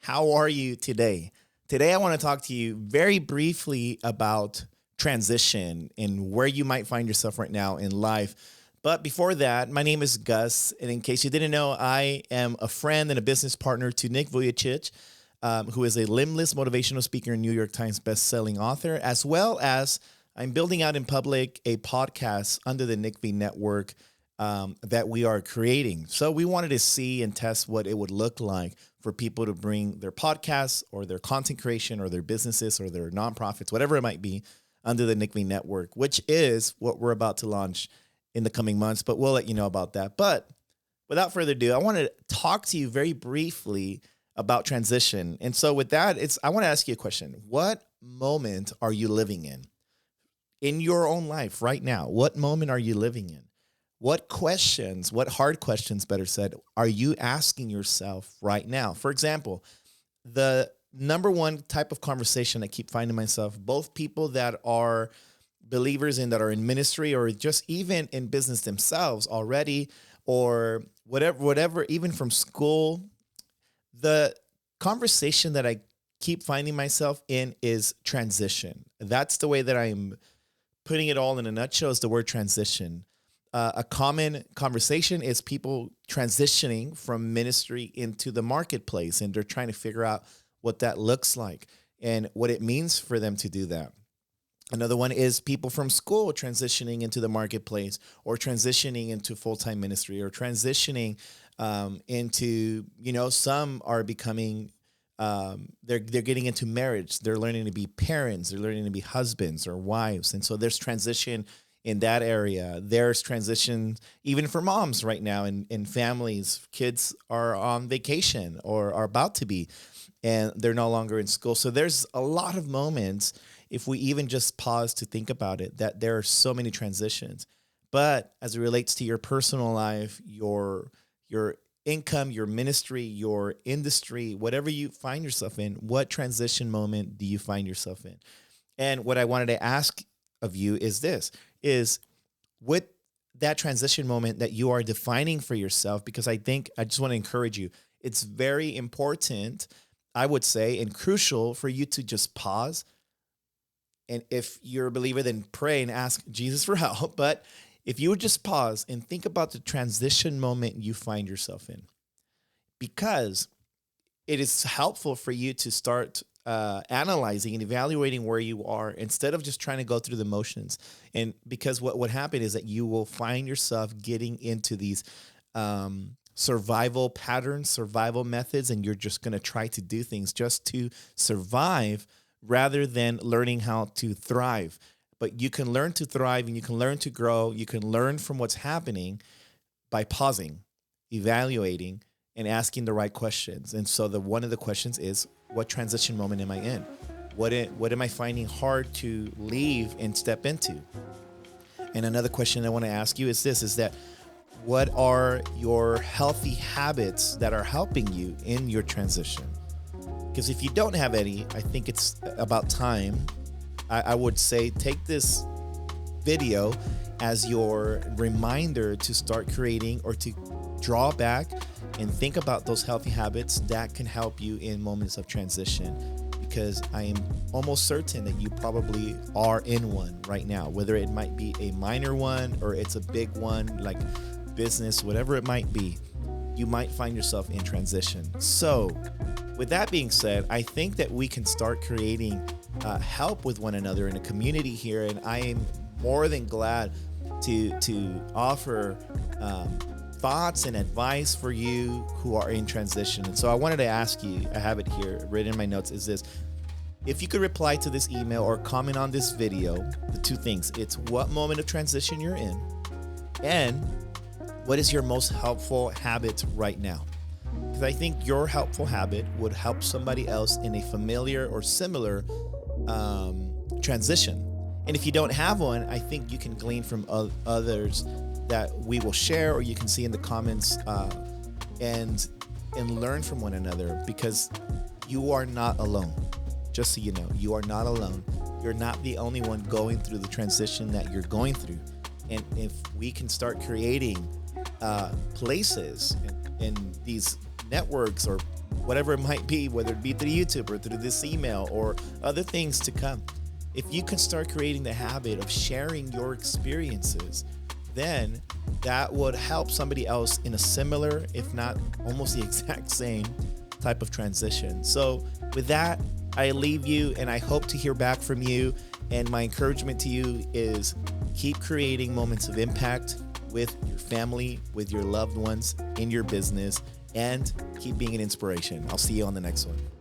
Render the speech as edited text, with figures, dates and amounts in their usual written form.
How are you today? Today, I want to talk to you very briefly about transition and where you might find yourself right now in life. But before that, my name is Gus. And in case you didn't know, I am a friend and a business partner to Nick Vujicic, who is a limitless motivational speaker and New York Times bestselling author, as well as I'm building out in public a podcast under the Nick V Network that we are creating. So we wanted to see and test what it would look like for people to bring their podcasts or their content creation or their businesses or their nonprofits, whatever it might be, under the Nick V Network, which is what we're about to launch in the coming months, but we'll let you know about that. But without further ado, I want to talk to you very briefly about transition. And so with that, I want to ask you a question. What moment are you living in your own life right now? What moment are you living in? What questions, what hard questions, better said, are you asking yourself right now? For example, the number one type of conversation I keep finding myself, both people that are believers in, that are in ministry, or just even in business themselves already, or whatever, even from school, the conversation that I keep finding myself in is transition. That's the way that I'm putting it all in a nutshell, is the word transition. A common conversation is people transitioning from ministry into the marketplace, and they're trying to figure out what that looks like and what it means for them to do that. Another one is people from school transitioning into the marketplace, or transitioning into full-time ministry, or transitioning into, some are becoming, they're getting into marriage. They're learning to be parents. They're learning to be husbands or wives. And so there's transition in that area. There's transition even for moms right now in families. Kids are on vacation or are about to be, and they're no longer in school. So there's a lot of moments, if we even just pause to think about it, that there are so many transitions. But as it relates to your personal life, your income, your ministry, your industry, whatever you find yourself in, what transition moment do you find yourself in? And what I wanted to ask of you is this, is with that transition moment that you are defining for yourself, because I just want to encourage you. It's very important, I would say, and crucial for you to just pause. And if you're a believer, then pray and ask Jesus for help. But if you would just pause and think about the transition moment you find yourself in, because it is helpful for you to start analyzing and evaluating where you are, instead of just trying to go through the motions. And because what would happen is that you will find yourself getting into these survival patterns, survival methods, and you're just going to try to do things just to survive rather than learning how to thrive. But you can learn to thrive, and you can learn to grow. You can learn from what's happening by pausing, evaluating, and asking the right questions. And so one of the questions is, what transition moment am I in? What am I finding hard to leave and step into? And another question I want to ask you is this, is that what are your healthy habits that are helping you in your transition? Because if you don't have any, I think it's about time. I would say take this video as your reminder to start creating, or to draw back and think about those healthy habits that can help you in moments of transition. Because I am almost certain that you probably are in one right now, whether it might be a minor one or it's a big one, like business, whatever it might be, you might find yourself in transition. So with that being said, I think that we can start creating help with one another in a community here. And I am more than glad to offer thoughts and advice for you who are in transition. And so I wanted to ask you, I have it here written in my notes, is this: if you could reply to this email or comment on this video, the two things, it's what moment of transition you're in, and what is your most helpful habit right now? Because I think your helpful habit would help somebody else in a familiar or similar transition. And if you don't have one, I think you can glean from others that we will share, or you can see in the comments, and learn from one another, because you are not alone. Just so you know, you are not alone. You're not the only one going through the transition that you're going through. And if we can start creating places and these networks or whatever it might be, whether it be through YouTube or through this email or other things to come. If you can start creating the habit of sharing your experiences, then that would help somebody else in a similar, if not almost the exact same type of transition. So with that, I leave you and I hope to hear back from you. And my encouragement to you is keep creating moments of impact with your family, with your loved ones, in your business, and keep being an inspiration. I'll see you on the next one.